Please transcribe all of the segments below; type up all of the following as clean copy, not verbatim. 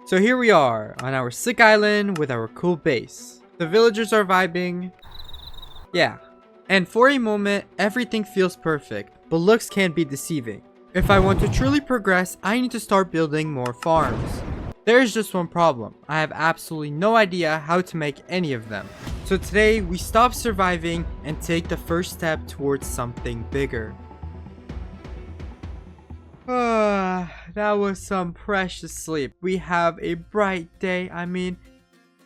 So here we are on our sick island with our cool base. The villagers are vibing. Yeah. And for a moment, everything feels perfect, but looks can be deceiving. If I want to truly progress, I need to start building more farms. There is just one problem. I have absolutely no idea how to make any of them. So today, we stop surviving and take the first step towards something bigger. That was some precious sleep. We have a bright day. I mean,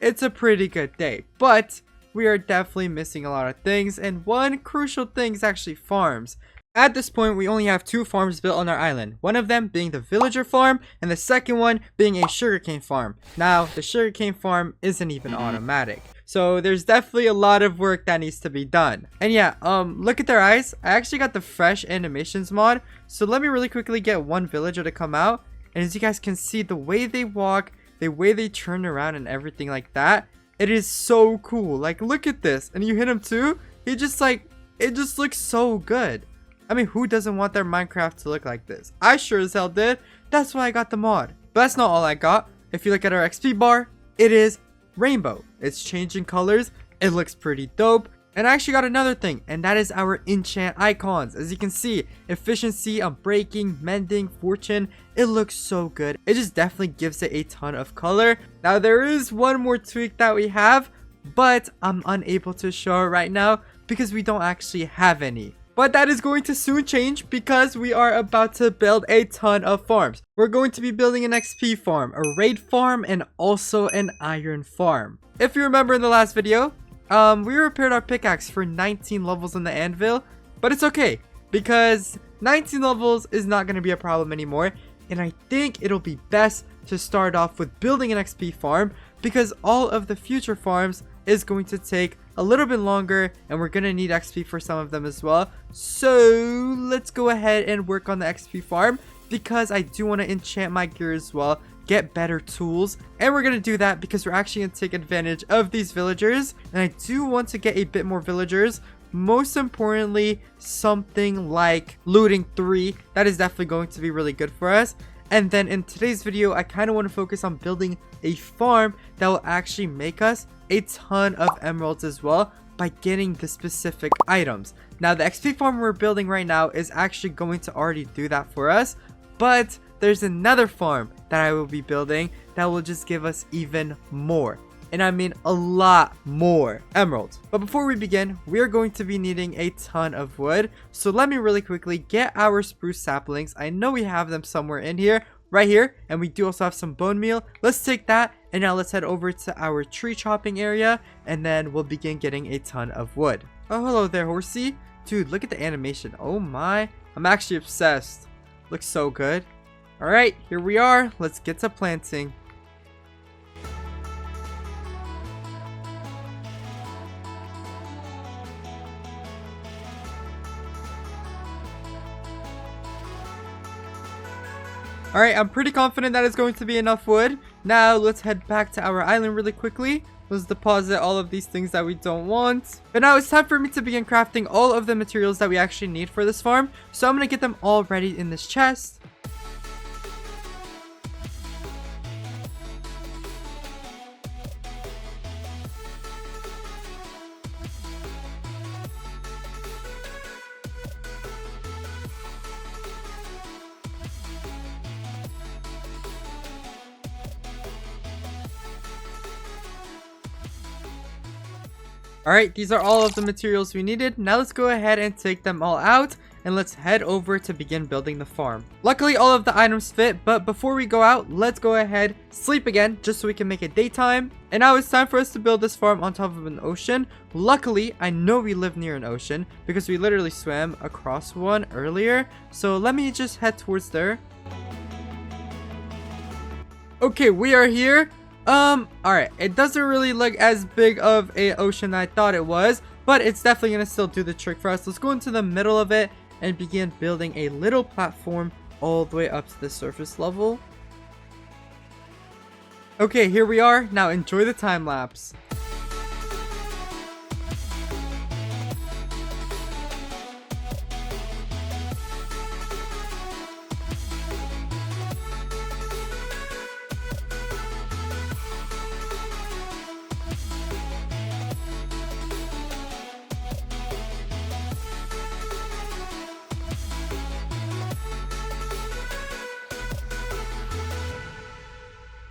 it's a pretty good day, but we are definitely missing a lot of things, and one crucial thing is actually farms. At this point, we only have 2 farms built on our island, one of them being the villager farm and the second one being a sugarcane farm. Now, the sugarcane farm isn't even automatic, so there's definitely a lot of work that needs to be done. And yeah, look at their eyes. I actually got the fresh animations mod, so let me really quickly get one villager to come out, and as you guys can see, the way they walk, the way they turn around and everything like that, it is so cool. Like, look at this, and you hit him too, he just like, it just looks so good. I mean, who doesn't want their Minecraft to look like this? I sure as hell did. That's why I got the mod. But that's not all I got. If you look at our XP bar, it is rainbow. It's changing colors. It looks pretty dope. And I actually got another thing, and that is our enchant icons. As you can see, efficiency, unbreaking, mending, fortune. It looks so good. It just definitely gives it a ton of color. Now, there is one more tweak that we have, but I'm unable to show it right now because we don't actually have any. But that is going to soon change because we are about to build a ton of farms. We're going to be building an XP farm, a raid farm, and also an iron farm. If you remember in the last video, we repaired our pickaxe for 19 levels on the anvil, but it's okay because 19 levels is not going to be a problem anymore. And I think it'll be best to start off with building an XP farm because all of the future farms is going to take a little bit longer and we're gonna need XP for some of them as well. So let's go ahead and work on the XP farm because I do want to enchant my gear as well, get better tools, and we're gonna do that because we're actually gonna take advantage of these villagers, and I do want to get a bit more villagers. Most importantly, something like looting 3. That is definitely going to be really good for us. And then in today's video, I kind of want to focus on building a farm that will actually make us a ton of emeralds as well by getting the specific items. Now, the XP farm we're building right now is actually going to already do that for us, but there's another farm that I will be building that will just give us even more. And I mean a lot more emeralds. But before we begin, we are going to be needing a ton of wood. So let me really quickly get our spruce saplings. I know we have them somewhere in here, right here. And we do also have some bone meal. Let's take that. And now let's head over to our tree chopping area. And then we'll begin getting a ton of wood. Oh, hello there, horsey. Dude, look at the animation. Oh my. I'm actually obsessed. Looks so good. All right, here we are. Let's get to planting. Alright, I'm pretty confident that is going to be enough wood. Now, let's head back to our island really quickly. Let's deposit all of these things that we don't want. But now it's time for me to begin crafting all of the materials that we actually need for this farm. So I'm going to get them all ready in this chest. Alright, these are all of the materials we needed. Now let's go ahead and take them all out and let's head over to begin building the farm. Luckily, all of the items fit, but before we go out, let's go ahead, sleep again, just so we can make it daytime. And now it's time for us to build this farm on top of an ocean. Luckily, I know we live near an ocean because we literally swam across one earlier. So let me just head towards there. Okay, we are here. Alright, it doesn't really look as big of a ocean I thought it was, but it's definitely gonna still do the trick for us. Let's go into the middle of it and begin building a little platform all the way up to the surface level. Okay, here we are. Now enjoy the time lapse.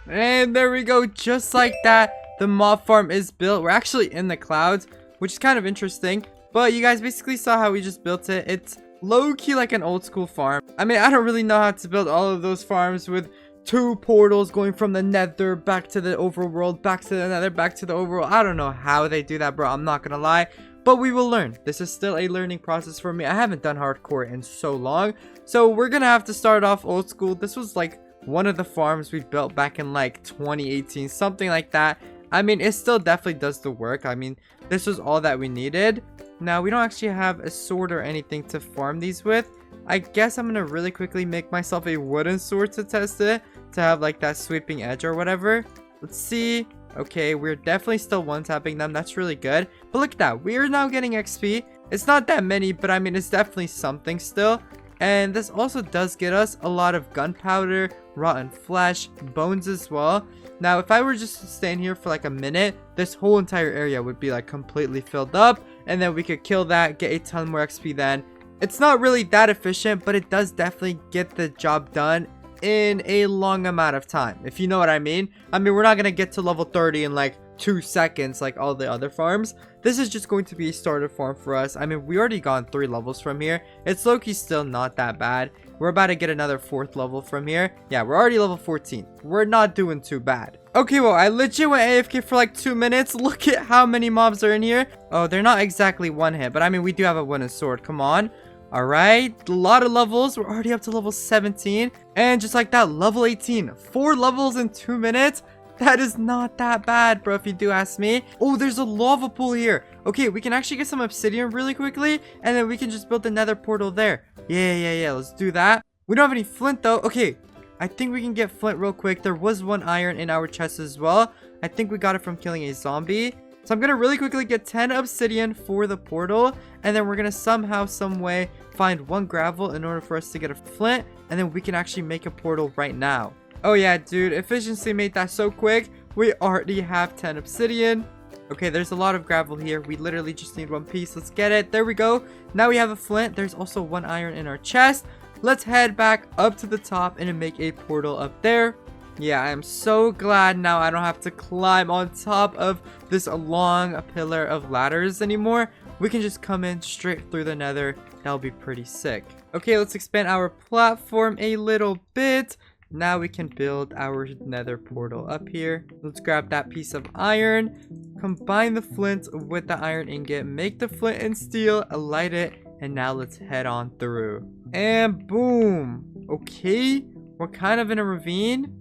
And there we go. Just like that, the mob farm is built. We're actually in the clouds, which is kind of interesting. But you guys basically saw how we just built it. It's low-key like an old school farm. I mean, I don't really know how to build all of those farms with 2 portals going from the nether back to the overworld, back to the nether, back to the overworld. I don't know how they do that, bro. I'm not gonna lie. But we will learn. This is still a learning process for me. I haven't done hardcore in so long. So we're gonna have to start off old school. This was like one of the farms we built back in like 2018, something like that. I mean, it still definitely does the work. I mean, this was all that we needed. Now, we don't actually have a sword or anything to farm these with. I guess I'm gonna really quickly make myself a wooden sword to test it, to have like that sweeping edge or whatever. Let's see. Okay, we're definitely still one-tapping them. That's really good. But look at that. We are now getting XP. It's not that many, but I mean, it's definitely something still. And this also does get us a lot of gunpowder, rotten flesh, bones as well. Now, if I were just to stand here for like a minute, this whole entire area would be like completely filled up. And then we could kill that, get a ton more XP then. It's not really that efficient, but it does definitely get the job done in a long amount of time, if you know what I mean. I mean, we're not gonna get to level 30 in like 2 seconds like all the other farms. This is just going to be a starter farm for us. I mean, we already gone 3 levels from here. It's low-key still not that bad. We're about to get another 4th level from here. Yeah, we're already level 14. We're not doing too bad. Okay, well, I legit went AFK for like 2 minutes. Look at how many mobs are in here. Oh, they're not exactly one hit, but I mean, we do have a wooden sword. Come on. All right, a lot of levels. We're already up to level 17. And just like that, level 18. 4 levels in 2 minutes. That is not that bad, bro, if you do ask me. Oh, there's a lava pool here. Okay, we can actually get some obsidian really quickly. And then we can just build the nether portal there. Yeah. Let's do that. We don't have any flint, though. Okay, I think we can get flint real quick. There was 1 iron in our chest as well. I think we got it from killing a zombie. So I'm going to really quickly get 10 obsidian for the portal. And then we're going to somehow, some way find 1 gravel in order for us to get a flint. And then we can actually make a portal right now. Oh yeah, dude. Efficiency made that so quick. We already have 10 obsidian. Okay, there's a lot of gravel here. We literally just need 1 piece. Let's get it. There we go. Now we have a flint. There's also 1 iron in our chest. Let's head back up to the top and make a portal up there. Yeah, I am so glad now I don't have to climb on top of this long pillar of ladders anymore. We can just come in straight through the nether. That'll be pretty sick. Okay, let's expand our platform a little bit. Now we can build our nether portal up here. Let's grab that piece of iron, combine the flint with the iron ingot, make the flint and steel, light it, and now let's head on through. And boom. Okay, we're kind of in a ravine.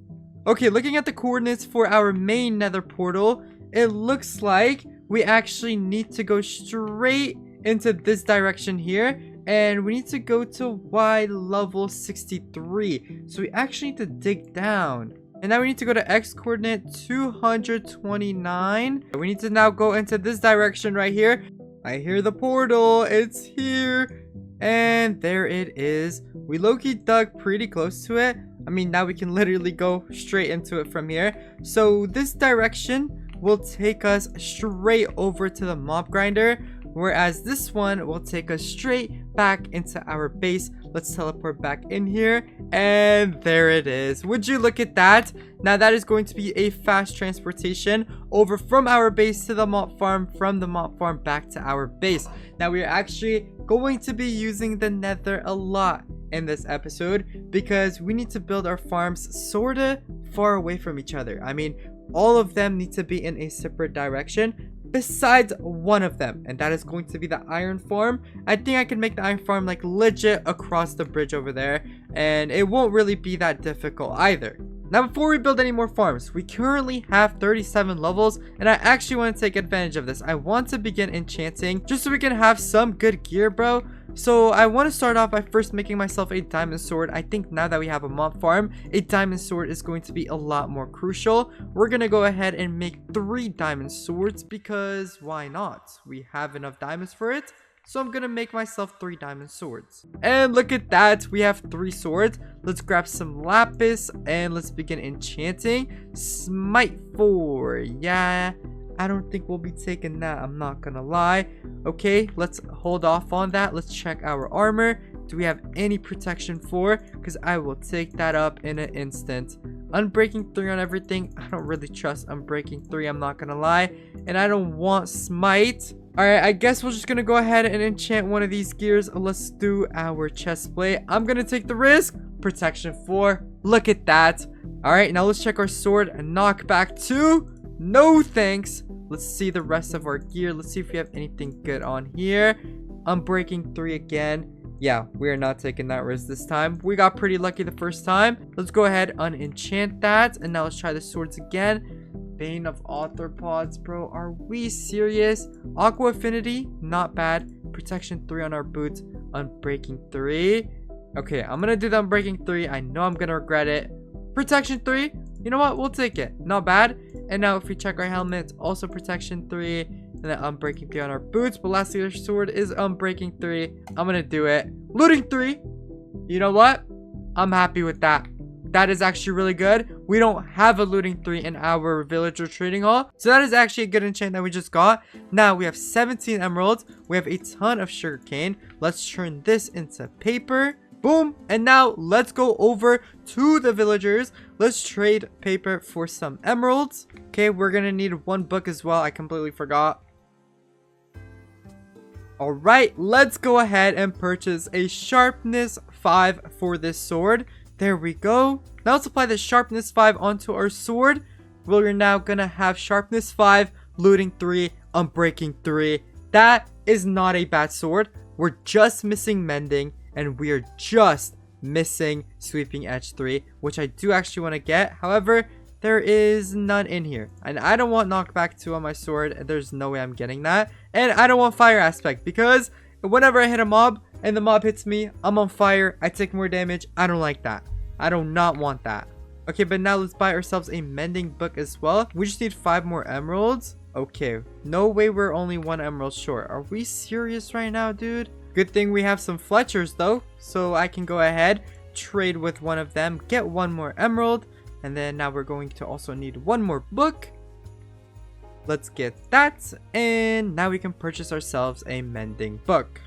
Okay, looking at the coordinates for our main nether portal, it looks like we actually need to go straight into this direction here. And we need to go to Y level 63. So we actually need to dig down. And now we need to go to X coordinate 229. We need to now go into this direction right here. I hear the portal. It's here. And there it is. We low-key dug pretty close to it. I mean, now we can literally go straight into it from here. So this direction will take us straight over to the mob grinder, whereas this one will take us straight back into our base. Let's teleport back in here, and there it is. Would you look at that? Now that is going to be a fast transportation over from our base to the mob farm, from the mob farm back to our base. Now we are actually going to be using the nether a lot in this episode because we need to build our farms sorta far away from each other. I mean, all of them need to be in a separate direction besides one of them, and that is going to be the iron farm. I think I can make the iron farm like legit across the bridge over there, and it won't really be that difficult either. Now, before we build any more farms, we currently have 37 levels, and I actually want to take advantage of this. I want to begin enchanting just so we can have some good gear, bro. So I want to start off by first making myself a diamond sword. I think now that we have a mob farm, a diamond sword is going to be a lot more crucial. We're going to go ahead and make 3 diamond swords because why not? We have enough diamonds for it. So I'm going to make myself 3 diamond swords. And look at that. We have 3 swords. Let's grab some lapis and let's begin enchanting. Smite 4. Yeah. I don't think we'll be taking that. I'm not gonna lie. Okay, let's hold off on that. Let's check our armor. do we have any protection 4? Because I will take that up in an instant. Unbreaking 3 on everything. I don't really trust Unbreaking 3, I'm not gonna lie. And I don't want Smite. Alright, I guess we're just gonna go ahead and enchant one of these gears. Let's do our chest plate. I'm gonna take the risk. Protection 4. Look at that. Alright, now let's check our sword. And knockback 2. No thanks. Let's see the rest of our gear. Let's see if we have anything good on here. Unbreaking 3 again. Yeah, we are not taking that risk this time. We got pretty lucky the first time. Let's go ahead and unenchant that. And now let's try the swords again. Bane of Arthropods, bro. Are we serious? Aqua Affinity, not bad. Protection 3 on our boots. Unbreaking 3. Okay, I'm gonna do the Unbreaking 3. I know I'm gonna regret it. Protection 3. You know what? We'll take it. Not bad. And now if we check our helmet, it's also Protection 3. And then Unbreaking 3 on our boots. But lastly, our sword is Unbreaking 3. I'm gonna do it. Looting 3. You know what? I'm happy with that. That is actually really good. We don't have a looting 3 in our villager trading hall. So that is actually a good enchant that we just got. Now we have 17 emeralds. We have a ton of sugarcane. Let's turn this into paper. Boom. And now let's go over to the villagers. Let's trade paper for some emeralds. Okay, we're going to need one book as well. I completely forgot. Alright, let's go ahead and purchase a sharpness 5 for this sword. There we go. Now let's apply the sharpness 5 onto our sword. We're now going to have sharpness 5, looting 3, unbreaking 3. That is not a bad sword. We're just missing mending, and we are just missing sweeping edge 3, which I do actually want to get. However, there is none in here, and I don't want knockback 2 on my sword. There's no way I'm getting that. And I don't want fire aspect, because whenever I hit a mob and the mob hits me, I'm on fire, I take more damage. I don't like that. I do not want that. Okay, but now let's buy ourselves a mending book as well. We just need 5 more emeralds. Okay, no way we're only 1 emerald short. Are we serious right now, dude? Good thing we have some Fletchers though, so I can go ahead, trade with one of them, get 1 more emerald. And then now we're going to also need 1 more book. Let's get that. And now we can purchase ourselves a mending book.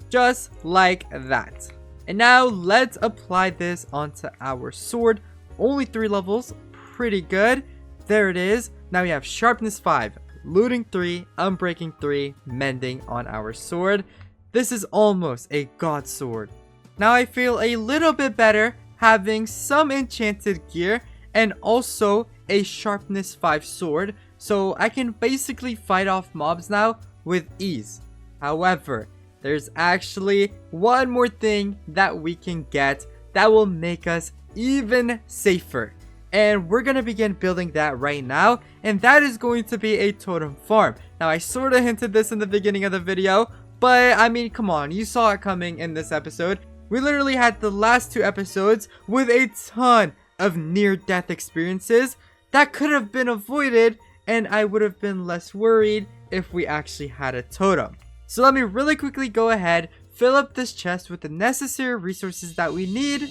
Just like that. And now let's apply this onto our sword. Only 3 levels. Pretty good. There it is. Now we have sharpness 5, looting 3, unbreaking 3, mending on our sword. This is almost a god sword. Now I feel a little bit better having some enchanted gear and also a sharpness 5 sword, so I can basically fight off mobs now with ease. However, there's actually one more thing that we can get that will make us even safer, and we're gonna begin building that right now, and that is going to be a totem farm. Now I sort of hinted this in the beginning of the video, but I mean, come on, you saw it coming in this episode. We literally had the last 2 episodes with a ton of near-death experiences that could have been avoided, and I would have been less worried if we actually had a totem. So let me really quickly go ahead, fill up this chest with the necessary resources that we need.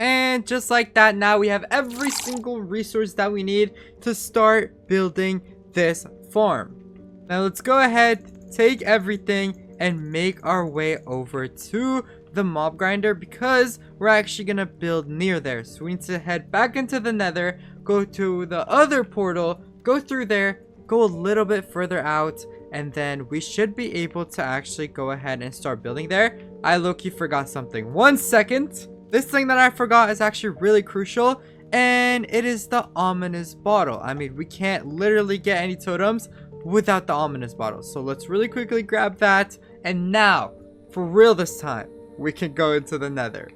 And just like that, now we have every single resource that we need to start building this farm. Now let's go ahead, take everything, and make our way over to the mob grinder, because we're actually gonna build near there. So we need to head back into the nether, go to the other portal, go through there, go a little bit further out, and then we should be able to actually go ahead and start building there. I low-key forgot something. 1 second. This thing that I forgot is actually really crucial, and it is the ominous bottle. I mean, we can't literally get any totems without the ominous bottle. So let's really quickly grab that, and now, for real this time, we can go into the nether.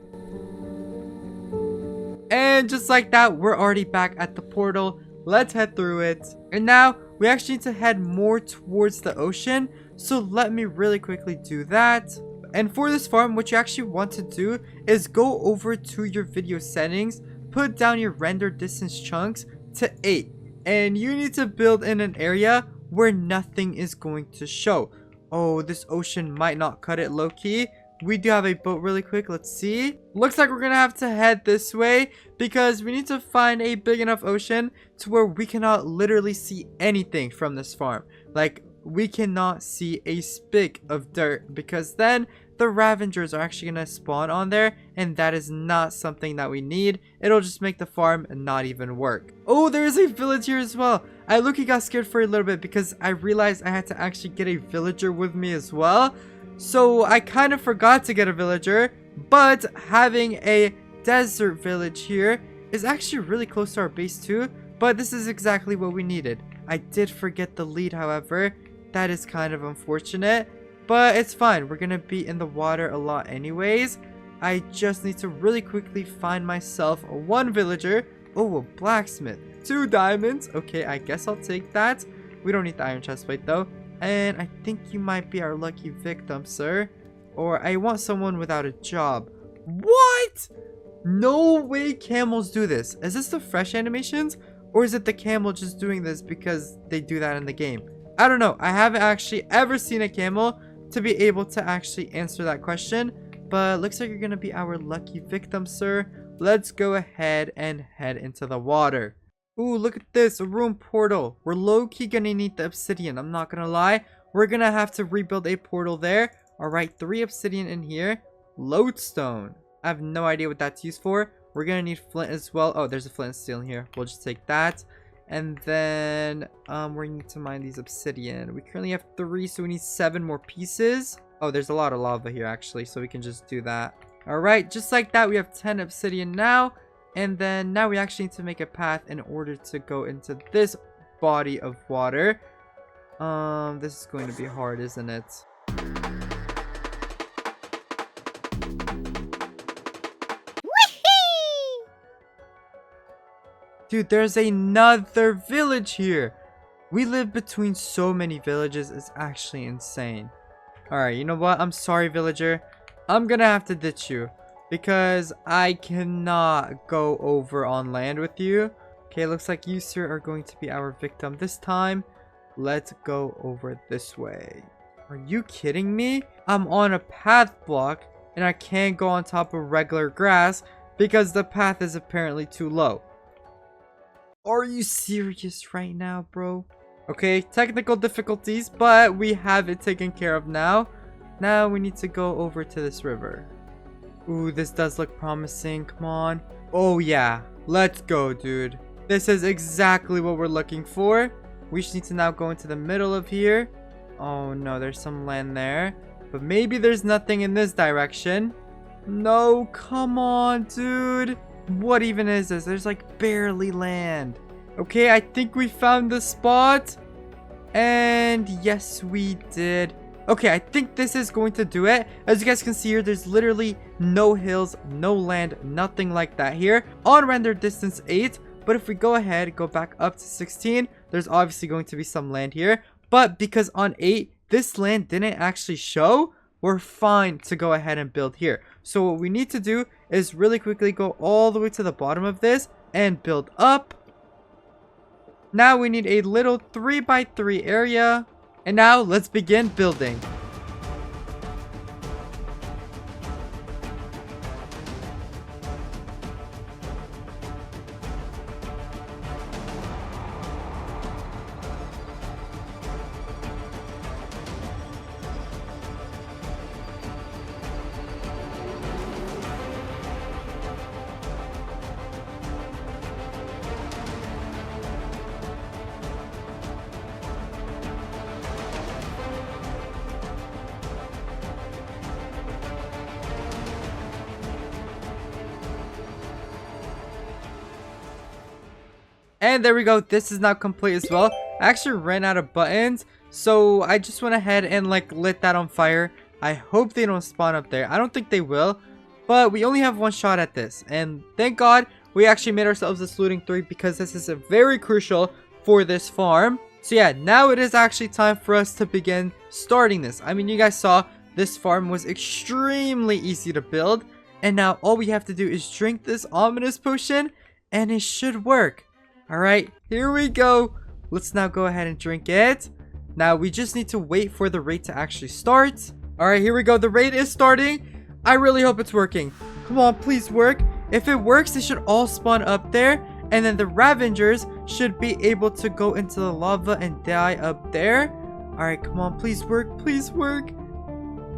And just like that, we're already back at the portal. Let's head through it. And now, we actually need to head more towards the ocean. So let me really quickly do that. And for this farm, what you actually want to do is go over to your video settings, put down your render distance chunks to 8. And you need to build in an area where nothing is going to show. Oh, this ocean might not cut it low-key. we do have a boat really quick. Let's see. Looks like we're gonna have to head this way because we need to find a big enough ocean to where we cannot literally see anything from this farm. Like, we cannot see a speck of dirt because then the Ravengers are actually gonna spawn on there, and that is not something that we need. It'll just make the farm not even work. Oh, there is a village here as well. I look-y got scared for a little bit because I realized I had to actually get a villager with me as well. So I kind of forgot to get a villager, but having a desert village here is actually really close to our base too. But this is exactly what we needed. I did forget the lead, however. That is kind of unfortunate, but it's fine. We're gonna be in the water a lot anyways. I just need to really quickly find myself one villager. Oh, a blacksmith. 2 diamonds. Okay, I guess I'll take that. We don't need the iron chestplate though. And I think you might be our lucky victim, sir. Or I want someone without a job. What? No way camels do this. Is this the fresh animations? Or is it the camel just doing this because they do that in the game? I don't know. I haven't actually ever seen a camel to be able to actually answer that question. But looks like you're going to be our lucky victim, sir. Let's go ahead and head into the water. Ooh, look at this. A room portal. We're low-key going to need the obsidian. I'm not going to lie. We're going to have to rebuild a portal there. Alright, 3 obsidian in here. Lodestone. I have no idea what that's used for. We're going to need flint as well. Oh, there's a flint and steel in here. We'll just take that. And then we need to mine these obsidian. We currently have 3, so we need 7 more pieces. Oh, there's a lot of lava here actually, so we can just do that. Alright, just like that, we have 10 obsidian now. And then now we actually need to make a path in order to go into this body of water. This is going to be hard, isn't it? Dude, there's another village here. We live between so many villages. It's actually insane. Alright, you know what? I'm sorry, villager. I'm gonna have to ditch you because I cannot go over on land with you. Okay, looks like you, sir, are going to be our victim this time. Let's go over this way. Are you kidding me? I'm on a path block and I can't go on top of regular grass because the path is apparently too low. Are you serious right now, bro? Okay, technical difficulties, but we have it taken care of now. Now we need to go over to this river. Ooh, this does look promising. Come on. Oh, yeah. Let's go, dude. This is exactly what we're looking for. We just need to now go into the middle of here. Oh, no. There's some land there. But maybe there's nothing in this direction. No, come on, dude. What even is this? There's like barely land. Okay, I think we found the spot. And yes, we did. Okay, I think this is going to do it. As you guys can see here, there's literally no hills, no land, nothing like that here. On render distance 8. But if we go ahead, go back up to 16, there's obviously going to be some land here. But because on 8, this land didn't actually show, we're fine to go ahead and build here. So what we need to do is really quickly go all the way to the bottom of this and build up. Now we need a little 3x3 area. And now let's begin building. And there we go. This is now complete as well. I actually ran out of buttons, so I just went ahead and like lit that on fire. I hope they don't spawn up there. I don't think they will, but we only have one shot at this. And thank God we actually made ourselves this looting 3 because this is very crucial for this farm. So yeah, now it is actually time for us to begin starting this. I mean, you guys saw this farm was extremely easy to build. And now all we have to do is drink this ominous potion and it should work. Alright, here we go. Let's now go ahead and drink it. Now we just need to wait for the raid to actually start. Alright, here we go. The raid is starting. I really hope it's working. Come on, please work. If it works, they should all spawn up there. And then the Ravengers should be able to go into the lava and die up there. Alright, come on, please work. Please work.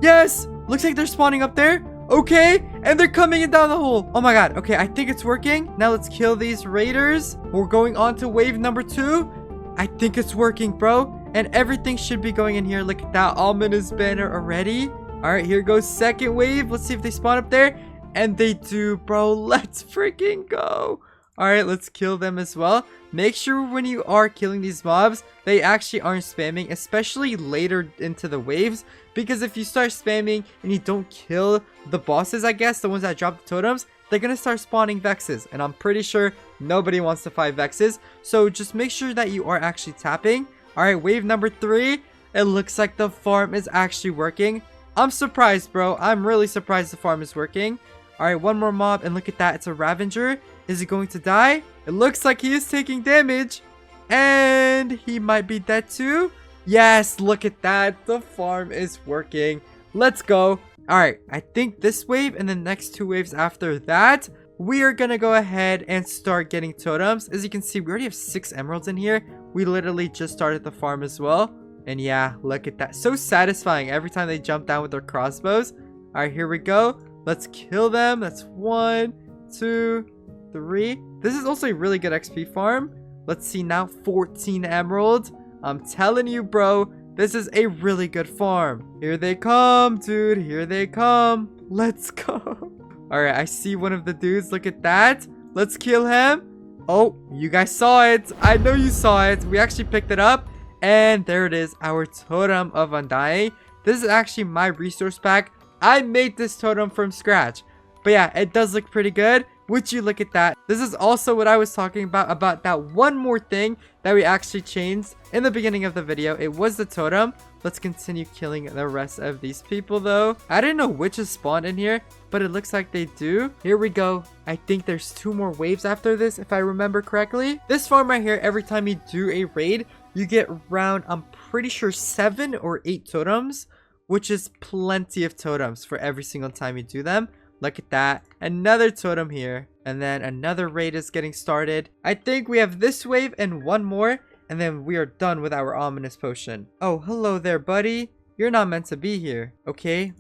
Yes! Looks like they're spawning up there. Okay, and they're coming in down the hole. Oh my god. Okay, I think it's working. Now let's kill these raiders. We're going on to wave number 2. I think it's working, bro. And everything should be going in here. Look at that ominous banner already. Alright, here goes second wave. Let's see if they spawn up there. And they do, bro. Let's freaking go. Alright, let's kill them as well. Make sure when you are killing these mobs, they actually aren't spamming, especially later into the waves. Because if you start spamming and you don't kill the bosses, I guess, the ones that drop the totems, they're going to start spawning Vexes. And I'm pretty sure nobody wants to fight Vexes. So just make sure that you are actually tapping. Alright, wave number 3. It looks like the farm is actually working. I'm surprised, bro. I'm really surprised the farm is working. Alright, one more mob, and look at that. It's a Ravenger. Is he going to die? It looks like he is taking damage. And he might be dead too. Yes, look at that. The farm is working. Let's go. Alright, I think this wave and the next 2 waves after that, we are going to go ahead and start getting totems. As you can see, we already have 6 emeralds in here. We literally just started the farm as well. And yeah, look at that. So satisfying every time they jump down with their crossbows. Alright, here we go. Let's kill them. That's 1, 2, 3. This is also a really good XP farm. Let's see now. 14 emeralds. I'm telling you, bro. This is a really good farm. Here they come, dude. Here they come. Let's go. Alright, I see one of the dudes. Look at that. Let's kill him. Oh, you guys saw it. I know you saw it. We actually picked it up. And there it is. Our totem of undying. This is actually my resource pack. I made this totem from scratch. But yeah, it does look pretty good. Would you look at that? This is also what I was talking about that one more thing that we actually changed in the beginning of the video. It was the totem. Let's continue killing the rest of these people though. I didn't know which is spawned in here, but it looks like they do. Here we go. I think there's 2 more waves after this, if I remember correctly. This farm right here, every time you do a raid, you get around, I'm pretty sure 7 or 8 totems, which is plenty of totems for every single time you do them. Look at that. Another totem here. And then another raid is getting started. I think we have this wave and 1 more. And then we are done with our ominous potion. Oh, hello there, buddy. You're not meant to be here. Okay,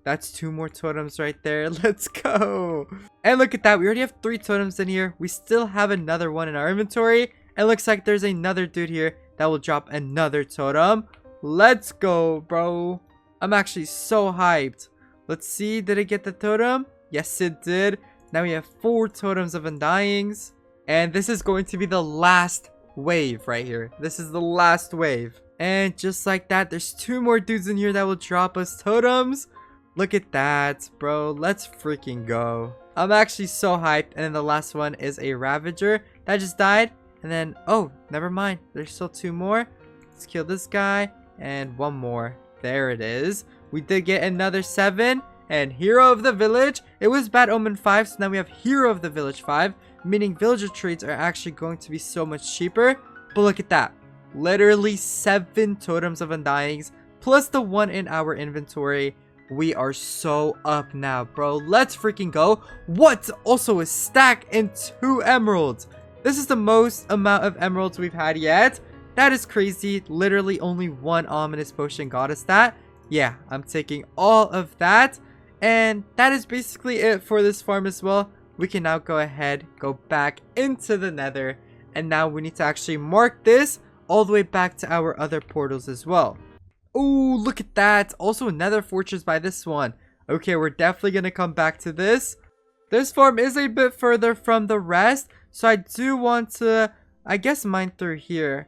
that's 2 more totems right there. Let's go. And look at that. We already have 3 totems in here. We still have another one in our inventory. And looks like there's another dude here that will drop another totem. Let's go, bro. I'm actually so hyped. Let's see. Did it get the totem? Yes, it did. Now we have 4 totems of undyings. And this is going to be the last wave right here. This is the last wave. And just like that, there's 2 more dudes in here that will drop us totems. Look at that, bro. Let's freaking go. I'm actually so hyped. And then the last one is a Ravager that just died. And then, oh, never mind. There's still 2 more. Let's kill this guy. And 1 more. There it is. We did get another 7. And Hero of the Village. It was Bad Omen 5. So now we have Hero of the Village 5. Meaning villager trades are actually going to be so much cheaper. But look at that. Literally 7 totems of undyings. Plus the 1 in our inventory. We are so up now, bro. Let's freaking go. What? Also a stack and 2 emeralds. This is the most amount of emeralds we've had yet. That is crazy. Literally only 1 ominous potion got us that. Yeah, I'm taking all of that. And that is basically it for this farm as well. We can now go ahead, go back into the nether. And now we need to actually mark this all the way back to our other portals as well. Ooh, look at that. Also another fortress by this one. Okay, we're definitely going to come back to this. This farm is a bit further from the rest. So I do want to, I guess, mine through here.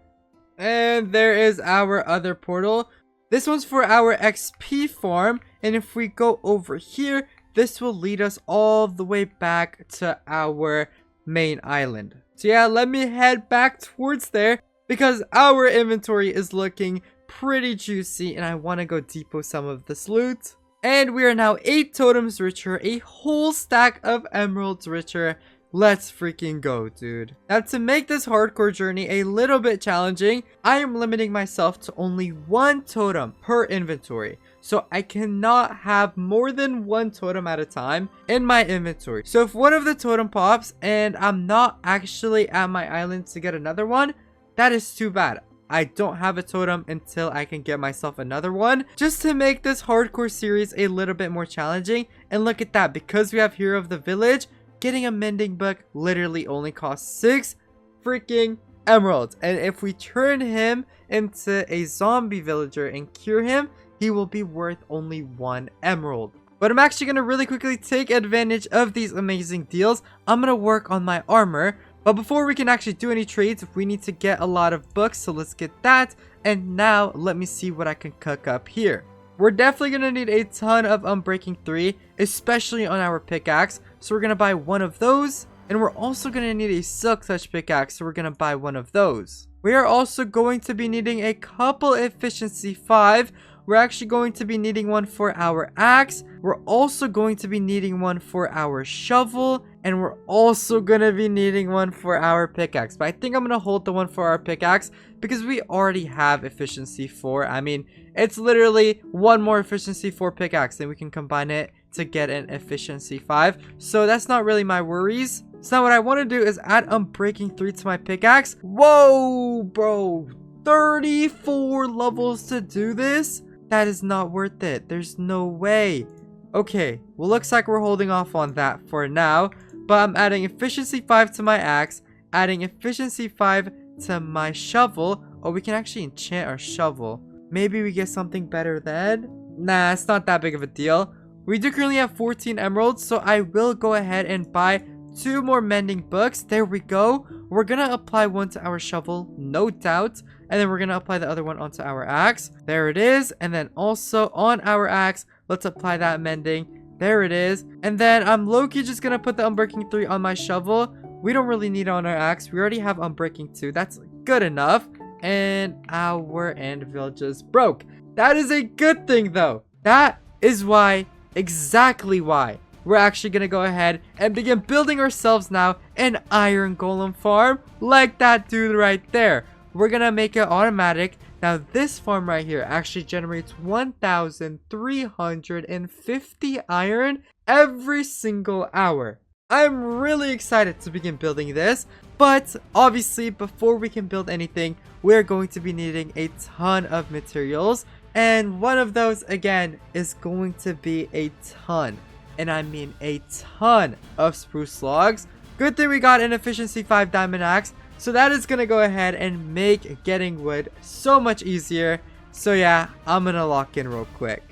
And there is our other portal. This one's for our XP farm. And if we go over here, this will lead us all the way back to our main island. So yeah, let me head back towards there because our inventory is looking pretty juicy and I want to go depot some of this loot. And we are now 8 totems richer, a whole stack of emeralds richer. let's freaking go, dude. Now, to make this hardcore journey a little bit challenging, I am limiting myself to only one totem per inventory. So I cannot have more than one totem at a time in my inventory. So if one of the totem pops and I'm not actually at my island to get another one, that is too bad. I don't have a totem until I can get myself another one, just to make this hardcore series a little bit more challenging. And look at that, because we have Hero of the Village, getting a mending book literally only costs 6 freaking emeralds. And if we turn him into a zombie villager and cure him, he will be worth only 1 emerald. But I'm actually going to really quickly take advantage of these amazing deals. I'm going to work on my armor. But before we can actually do any trades, we need to get a lot of books. So let's get that. And now let me see what I can cook up here. We're definitely going to need a ton of Unbreaking 3, especially on our pickaxe. So we're going to buy one of those. And we're also going to need a Silk Touch pickaxe. So we're going to buy one of those. We are also going to be needing a couple Efficiency 5. We're actually going to be needing one for our axe. We're also going to be needing one for our shovel. And we're also going to be needing one for our pickaxe. But I think I'm going to hold the one for our pickaxe because we already have Efficiency 4. I mean, it's literally one more Efficiency 4 pickaxe. And we can combine it to get an Efficiency 5. So that's not really my worries. So now what I want to do is add Unbreaking 3 to my pickaxe. Whoa, bro. 34 levels to do this? That is not worth it. There's no way. Okay, well, looks like we're holding off on that for now. But I'm adding Efficiency 5 to my axe, adding Efficiency 5 to my shovel. Oh, we can actually enchant our shovel. Maybe we get something better then? Nah, it's not that big of a deal. We do currently have 14 emeralds, so I will go ahead and buy 2 more mending books. There we go. We're gonna apply one to our shovel, no doubt. And then we're gonna apply the other one onto our axe. There it is. And then also on our axe, let's apply that mending. There it is. And then I'm low-key just gonna put the Unbreaking 3 on my shovel. We don't really need it on our axe. We already have Unbreaking 2. That's good enough. And our anvil just broke. That is a good thing though. That is why, exactly why, we're actually gonna go ahead and begin building ourselves now an iron golem farm like that dude right there. We're gonna make it automatic. Now this farm right here actually generates 1,350 iron every single hour. I'm really excited to begin building this, but obviously before we can build anything, we're going to be needing a ton of materials, and one of those again is going to be a ton, and I mean a ton of spruce logs. Good thing we got an Efficiency 5 diamond axe. So that is going to go ahead and make getting wood so much easier. So yeah, I'm going to lock in real quick.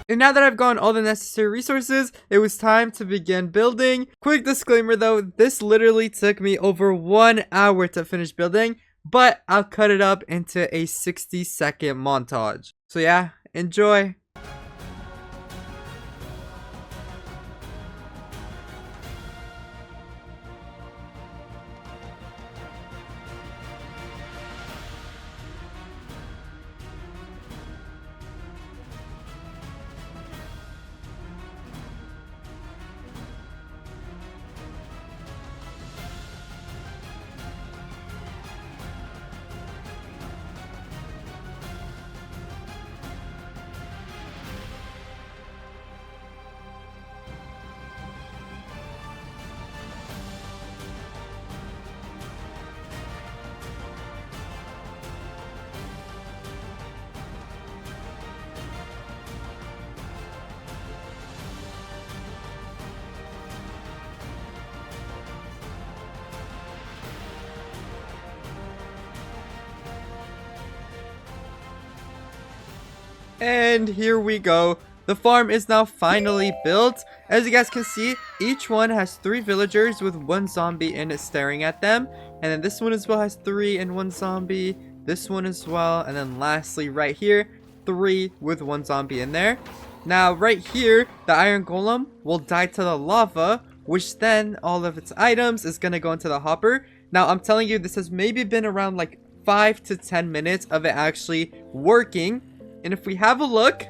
And now that I've gotten all the necessary resources, it was time to begin building. Quick disclaimer though, this literally took me over 1 hour to finish building, but I'll cut it up into a 60-second montage. So yeah, enjoy. And here we go. The farm is now finally built. As you guys can see, each one has 3 villagers with 1 zombie in it staring at them. And then this one as well has 3 and 1 zombie. This one as well. And then lastly right here, 3 with 1 zombie in there. Now right here, the iron golem will die to the lava, which then all of its items is gonna go into the hopper. Now, I'm telling you, this has maybe been around like 5 to 10 minutes of it actually working. And if we have a look,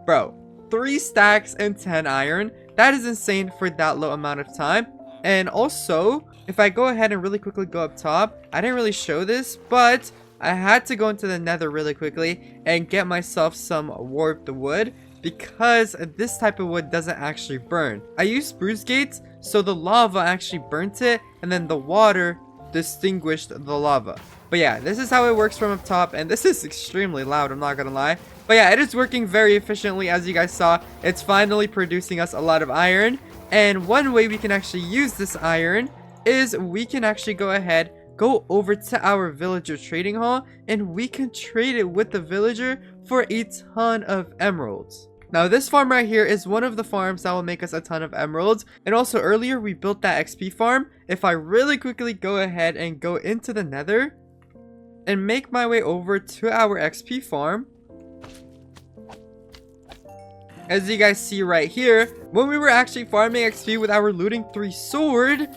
bro, 3 stacks and 10 iron. That is insane for that low amount of time. And also, if I go ahead and really quickly go up top, I didn't really show this, but I had to go into the nether really quickly and get myself some warped wood, because this type of wood doesn't actually burn. I used spruce gates, so the lava actually burnt it, and then the water distinguished the lava. But yeah, this is how it works from up top, and this is extremely loud, I'm not gonna lie. But yeah, it is working very efficiently. As you guys saw, it's finally producing us a lot of iron. And one way we can actually use this iron is we can actually go ahead, go over to our villager trading hall, and we can trade it with the villager for a ton of emeralds. Now, this farm right here is one of the farms that will make us a ton of emeralds. And also earlier we built that XP farm. If I really quickly go ahead and go into the nether and make my way over to our XP farm, as you guys see right here, when we were actually farming XP with our looting 3 sword,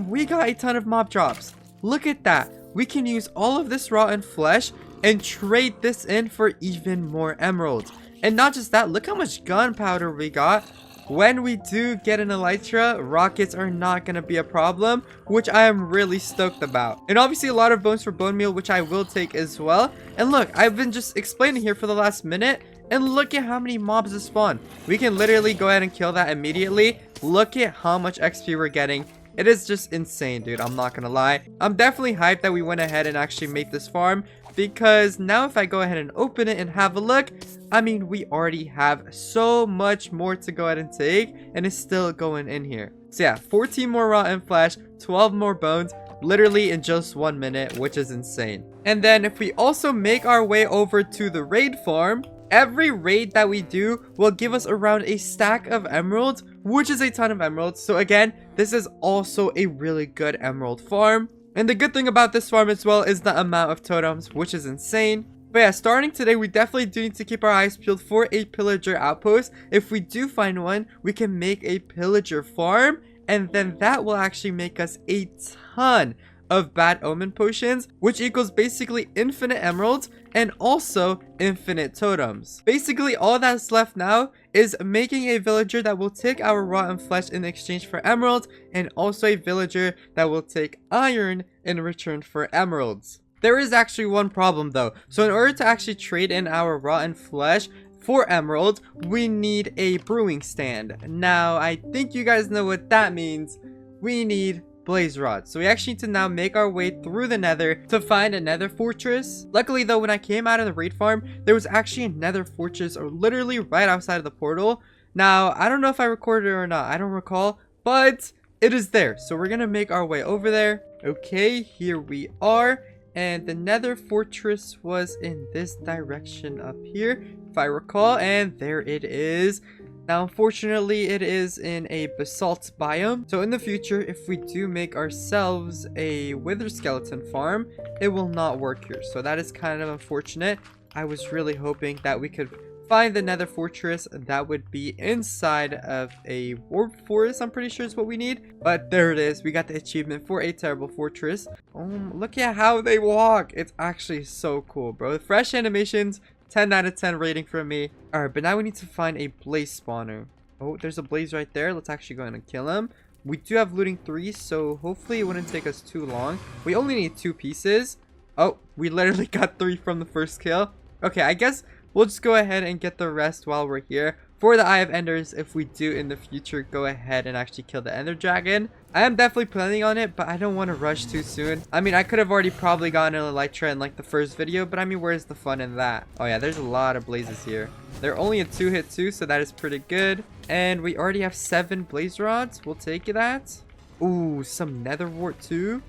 we got a ton of mob drops. Look at that. We can use all of this rotten flesh and trade this in for even more emeralds. And not just that, look how much gunpowder we got. When we do get an elytra, rockets are not going to be a problem, which I am really stoked about. And obviously a lot of bones for bone meal, which I will take as well. And look, I've been just explaining here for the last minute, and look at how many mobs have spawned. We can literally go ahead and kill that immediately. Look at how much XP we're getting. It is just insane, dude. I'm not gonna lie. I'm definitely hyped that we went ahead and actually made this farm, because now if I go ahead and open it and have a look, I mean, we already have so much more to go ahead and take, and it's still going in here. So yeah, 14 more rotten flesh, 12 more bones, literally in just 1 minute, which is insane. And then if we also make our way over to the raid farm, every raid that we do will give us around a stack of emeralds, which is a ton of emeralds. So again, this is also a really good emerald farm. And the good thing about this farm as well is the amount of totems, which is insane. But yeah, starting today, we definitely do need to keep our eyes peeled for a pillager outpost. If we do find one, we can make a pillager farm, and then that will actually make us a ton of bad omen potions, which equals basically infinite emeralds and also infinite totems. Basically, all that's left now is making a villager that will take our rotten flesh in exchange for emeralds, and also a villager that will take iron in return for emeralds. There is actually one problem though. So in order to actually trade in our rotten flesh for emeralds, we need a brewing stand. Now, I think you guys know what that means. We need blaze rods. So we actually need to now make our way through the nether to find a nether fortress. Luckily though, when I came out of the raid farm, there was actually a nether fortress literally right outside of the portal. Now, I don't know if I recorded it or not. I don't recall, but it is there. So we're gonna make our way over there. Okay, here we are. And the nether fortress was in this direction up here, if I recall, and there it is. Now, unfortunately, it is in a basalt biome. So in the future, if we do make ourselves a wither skeleton farm, it will not work here. So that is kind of unfortunate. I was really hoping that we could find the nether fortress that would be inside of a warp forest. I'm pretty sure is what we need, but there it is. We got the achievement for a terrible fortress. Look at how they walk. It's actually so cool, bro. The fresh animations, 10 out of 10 rating from me. All right, but now we need to find a blaze spawner. Oh, there's a blaze right there. Let's actually go ahead and kill him. We do have looting 3, so hopefully it wouldn't take us too long. We only need 2 pieces. Oh, we literally got 3 from the first kill. Okay, I guess we'll just go ahead and get the rest while we're here. For the Eye of Enders, if we do in the future go ahead and actually kill the Ender Dragon. I am definitely planning on it, but I don't want to rush too soon. I mean, I could have already probably gotten an Elytra in like the first video, but I mean, where's the fun in that? Oh yeah, there's a lot of blazes here. They're only a 2-hit too, so that is pretty good. And we already have 7 blaze rods. We'll take that. Ooh, some nether wart too.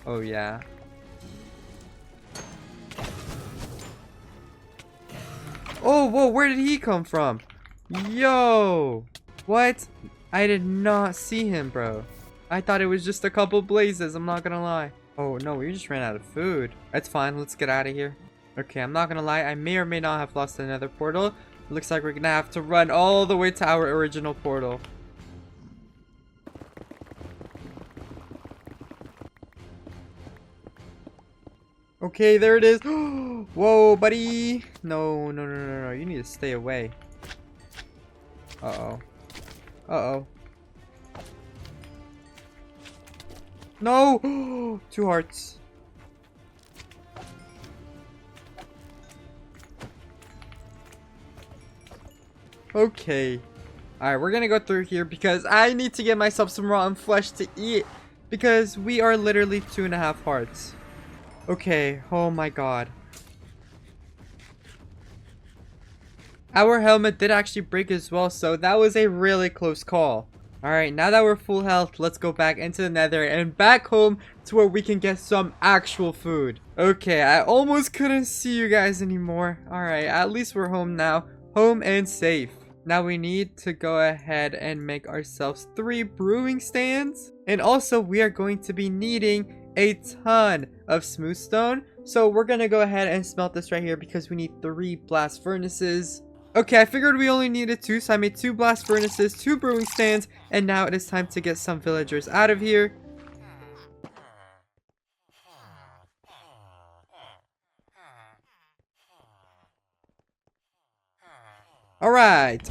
Oh yeah. Oh, whoa, where did he come from? Yo, what? I did not see him, bro. I thought it was just a couple blazes, I'm not gonna lie. Oh no, we just ran out of food. That's fine, let's get out of here. Okay, I'm not gonna lie, I may or may not have lost another portal. Looks like we're gonna have to run all the way to our original portal. Okay, there it is. Whoa, buddy. No, no, no, no, no. You need to stay away. Uh-oh. Uh-oh. No! 2 hearts. Okay. Alright, we're gonna go through here because I need to get myself some rotten flesh to eat. Because we are literally 2.5 hearts. Okay, oh my god. Our helmet did actually break as well, so that was a really close call. Alright, now that we're full health, let's go back into the nether and back home to where we can get some actual food. Okay, I almost couldn't see you guys anymore. Alright, at least we're home now. Home and safe. Now we need to go ahead and make ourselves 3 brewing stands. And also we are going to be needing a ton of smooth stone. So we're going to go ahead and smelt this right here because we need 3 blast furnaces. Okay, I figured we only needed 2, so I made 2 blast furnaces, 2 brewing stands, and now it is time to get some villagers out of here. Alright.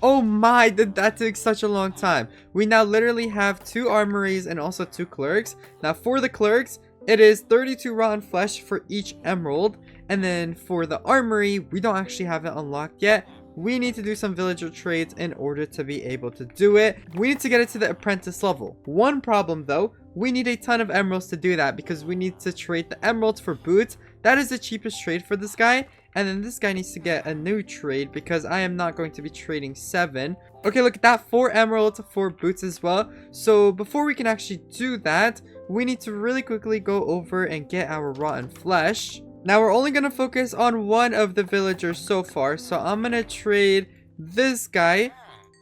Oh my, did that take such a long time. We now literally have 2 armories and also 2 clerks. Now for the clerks, it is 32 rotten flesh for each emerald. And then for the armory, we don't actually have it unlocked yet. We need to do some villager trades in order to be able to do it. We need to get it to the apprentice level. One problem though, we need a ton of emeralds to do that because we need to trade the emeralds for boots. That is the cheapest trade for this guy. And then this guy needs to get a new trade because I am not going to be trading 7. Okay, look at that. 4 emeralds, 4 boots as well. So before we can actually do that, we need to really quickly go over and get our rotten flesh. Now we're only going to focus on one of the villagers so far. So I'm going to trade this guy.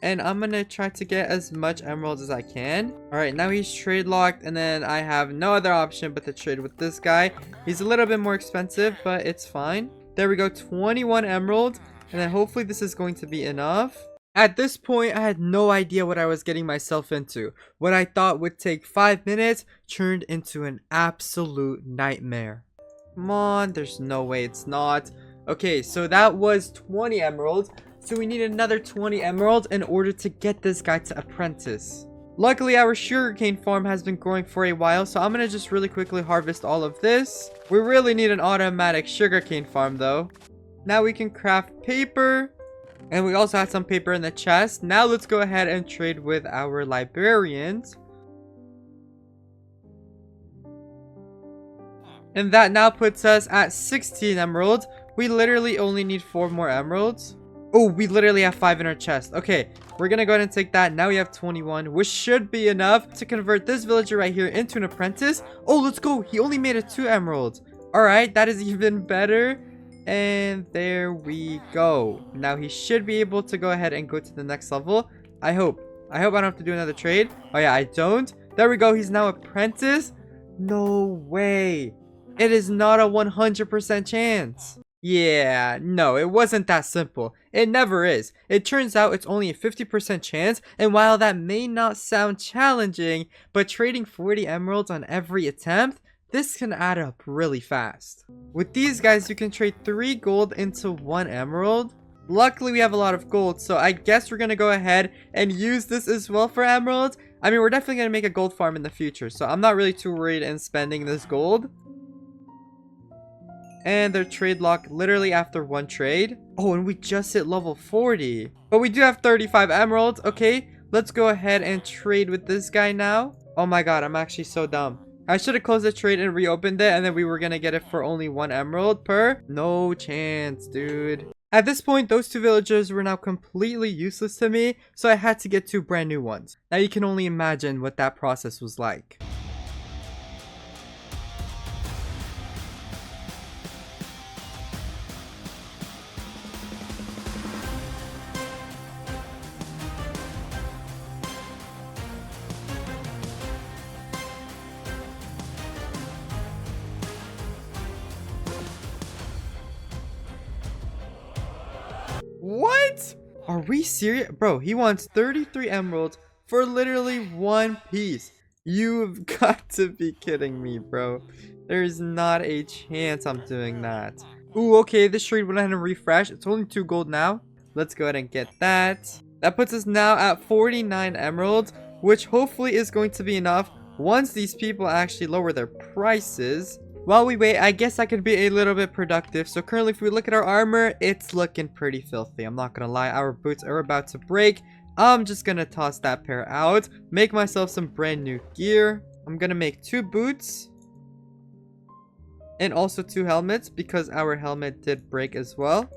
And I'm going to try to get as much emeralds as I can. Alright, now he's trade locked. And then I have no other option but to trade with this guy. He's a little bit more expensive, but it's fine. There we go, 21 emeralds. And then hopefully this is going to be enough. At this point, I had no idea what I was getting myself into. What I thought would take 5 minutes turned into an absolute nightmare. Come on, there's no way it's not. Okay, so that was 20 emeralds. So we need another 20 emeralds in order to get this guy to apprentice. Luckily, our sugarcane farm has been growing for a while, so I'm going to just really quickly harvest all of this. We really need an automatic sugarcane farm, though. Now we can craft paper. And we also had some paper in the chest. Now let's go ahead and trade with our librarians. And that now puts us at 16 emeralds. We literally only need 4 more emeralds. Oh, we literally have 5 in our chest. Okay, we're gonna go ahead and take that. Now we have 21, which should be enough to convert this villager right here into an apprentice. Oh, let's go. He only made it 2 emeralds. All right, that is even better. And there we go. Now he should be able to go ahead and go to the next level. I hope I don't have to do another trade. Oh yeah, I don't. There we go. He's now apprentice. No way. It is not a 100% chance. Yeah, no, it wasn't that simple. It never is. It turns out it's only a 50% chance, and while that may not sound challenging, but trading 40 emeralds on every attempt, this can add up really fast. With these guys, you can trade 3 gold into 1 emerald. Luckily, we have a lot of gold, so I guess we're gonna go ahead and use this as well for emeralds. I mean, we're definitely gonna make a gold farm in the future, so I'm not really too worried in spending this gold. And they're trade locked literally after 1 trade. Oh, and we just hit level 40. But we do have 35 emeralds. Okay, let's go ahead and trade with this guy now. Oh my god, I'm actually so dumb. I should have closed the trade and reopened it, and then we were gonna get it for only 1 emerald per. No chance, dude. At this point, those 2 villagers were now completely useless to me, so I had to get 2 brand new ones. Now you can only imagine what that process was like. What? Are we serious? Bro, he wants 33 emeralds for literally one piece. You've got to be kidding me, bro. There's not a chance I'm doing that. Ooh, okay, this trade went ahead and refresh. It's only 2 gold now. Let's go ahead and get that. That puts us now at 49 emeralds, which hopefully is going to be enough once these people actually lower their prices. While we wait, I guess I could be a little bit productive. So currently, if we look at our armor, it's looking pretty filthy. I'm not gonna lie, our boots are about to break. I'm just gonna toss that pair out, make myself some brand new gear. I'm gonna make 2 boots and also 2 helmets because our helmet did break as well.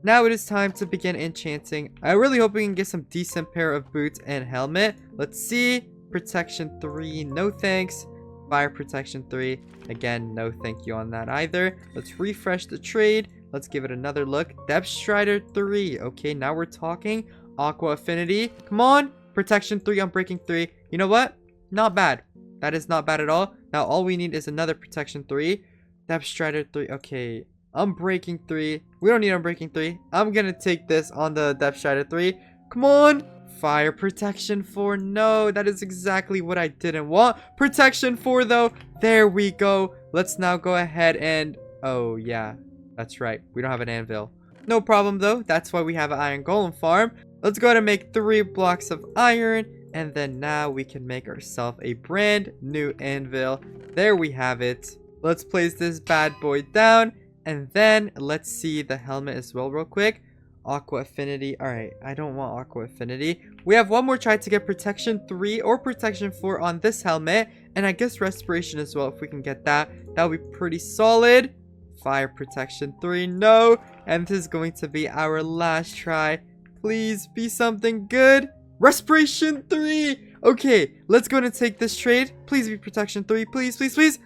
Now it is time to begin enchanting. I really hope we can get some decent pair of boots and helmet. Let's see. Protection 3, no thanks. Fire protection 3, again, no thank you on that either. Let's refresh the trade. Let's give it another look. Depth Strider 3. Okay, now we're talking. Aqua Affinity. Come on. Protection 3, Unbreaking 3. You know what? Not bad. That is not bad at all. Now all we need is another protection 3. Depth Strider 3. Okay. Unbreaking 3. We don't need Unbreaking 3. I'm gonna take this on the Depth Strider 3. Come on. Fire protection 4. No, that is exactly what I didn't want. Protection 4 though. There we go. Let's now go ahead and... Oh yeah, that's right. We don't have an anvil. No problem though. That's why we have an iron golem farm. Let's go ahead and make 3 blocks of iron. And then now we can make ourselves a brand new anvil. There we have it. Let's place this bad boy down. And then let's see the helmet as well real quick. Aqua Affinity. Alright, I don't want Aqua Affinity. We have one more try to get Protection 3 or Protection 4 on this helmet. And I guess Respiration as well if we can get that. That would be pretty solid. Fire Protection 3. No. And this is going to be our last try. Please be something good. Respiration 3. Okay, let's go and take this trade. Please be Protection 3. Please, please, please.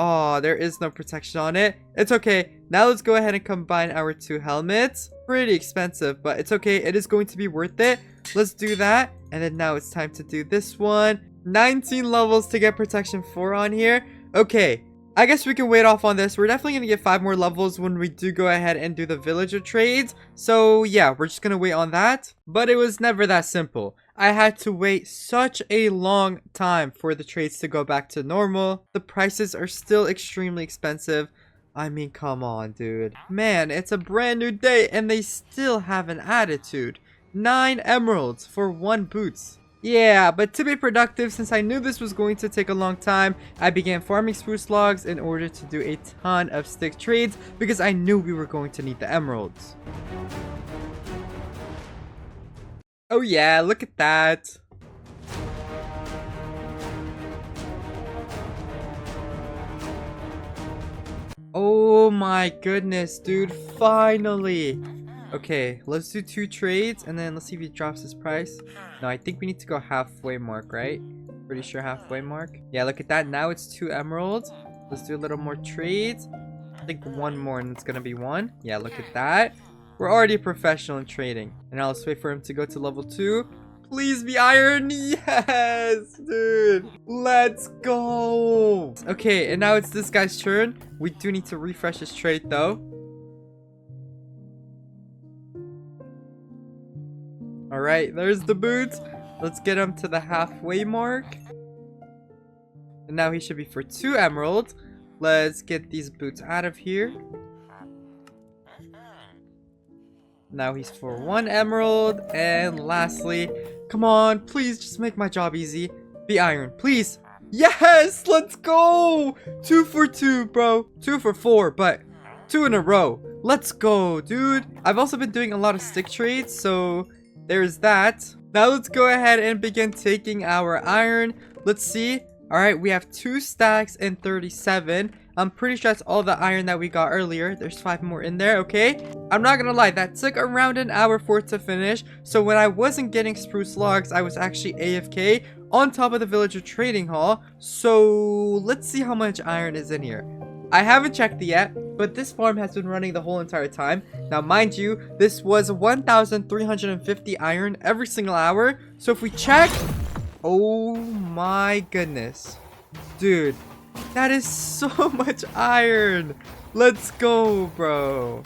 Oh, there is no protection on it. It's okay. Now let's go ahead and combine our 2 helmets. Pretty expensive, but it's okay. It is going to be worth it. Let's do that. And then now it's time to do this one. 19 levels to get protection 4 on here. Okay, I guess we can wait off on this. We're definitely going to get 5 more levels when we do go ahead and do the villager trades. So yeah, we're just going to wait on that. But it was never that simple. I had to wait such a long time for the trades to go back to normal. The prices are still extremely expensive. I mean, come on, dude. Man, it's a brand new day and they still have an attitude. 9 emeralds for 1 boots. Yeah, but to be productive, since I knew this was going to take a long time, I began farming spruce logs in order to do a ton of stick trades because I knew we were going to need the emeralds. Oh yeah, look at that. Oh my goodness, dude, finally. Okay, let's do 2 trades and then let's see if he drops his price. No, I think we need to go halfway mark, right? Pretty sure halfway mark. Yeah, look at that. Now it's 2 emeralds. Let's do a little more trades. I think 1 more and it's gonna be 1. Yeah, look at that. We're already a professional in trading. And now let's wait for him to go to level 2. Please be iron. Yes, dude. Let's go. Okay, and now it's this guy's turn. We do need to refresh his trade though. Alright, there's the boots. Let's get him to the halfway mark. And now he should be for 2 emeralds. Let's get these boots out of here. Now he's for 1 emerald. And lastly, come on, please just make my job easy. Be iron, please. Yes, let's go. 2 for 2, bro. 2 for 4, but 2 in a row. Let's go, dude. I've also been doing a lot of stick trades, so there's that. Now let's go ahead and begin taking our iron. Let's see. All right, we have 2 stacks and 37. I'm pretty sure that's all the iron that we got earlier. There's 5 more in there, okay? I'm not gonna lie, that took around an hour for it to finish. So when I wasn't getting spruce logs, I was actually AFK on top of the villager trading hall. So let's see how much iron is in here. I haven't checked it yet, but this farm has been running the whole entire time. Now, mind you, this was 1,350 iron every single hour. So if we check... Oh my goodness. Dude, that is so much iron. Let's go, bro.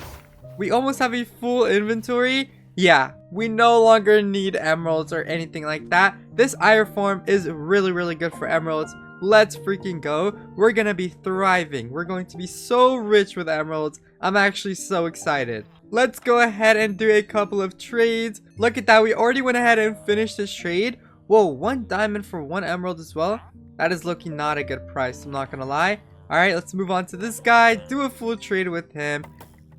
we almost have a full inventory. Yeah, we no longer need emeralds or anything like that. This iron farm is really good for emeralds. Let's freaking go. We're gonna be thriving. We're going to be so rich with emeralds. I'm actually so excited. Let's go ahead and do a couple of trades. Look at that. We already went ahead and finished this trade. Whoa, 1 diamond for 1 emerald as well. That is looking not a good price, I'm not gonna lie. Alright, let's move on to this guy. Do a full trade with him.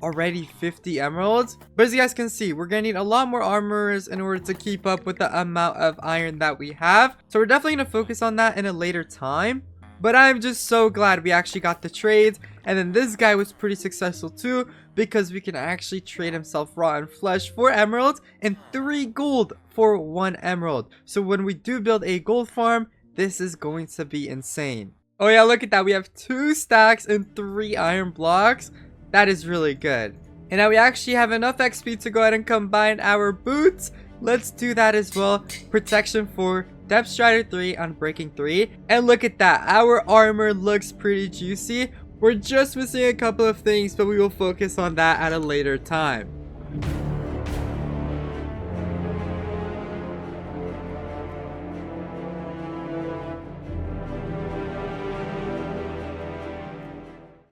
Already 50 emeralds. But as you guys can see, we're gonna need a lot more armors in order to keep up with the amount of iron that we have. So we're definitely gonna focus on that in a later time. But I'm just so glad we actually got the trades. And then this guy was pretty successful too, because we can actually trade himself rotten flesh for emeralds and 3 gold for 1 emerald. So when we do build a gold farm, this is going to be insane. Oh yeah, look at that. We have 2 stacks and 3 iron blocks. That is really good. And now we actually have enough XP to go ahead and combine our boots. Let's do that as well. Protection 4, Depth Strider 3, Unbreaking 3. And look at that. Our armor looks pretty juicy. We're just missing a couple of things, but we will focus on that at a later time.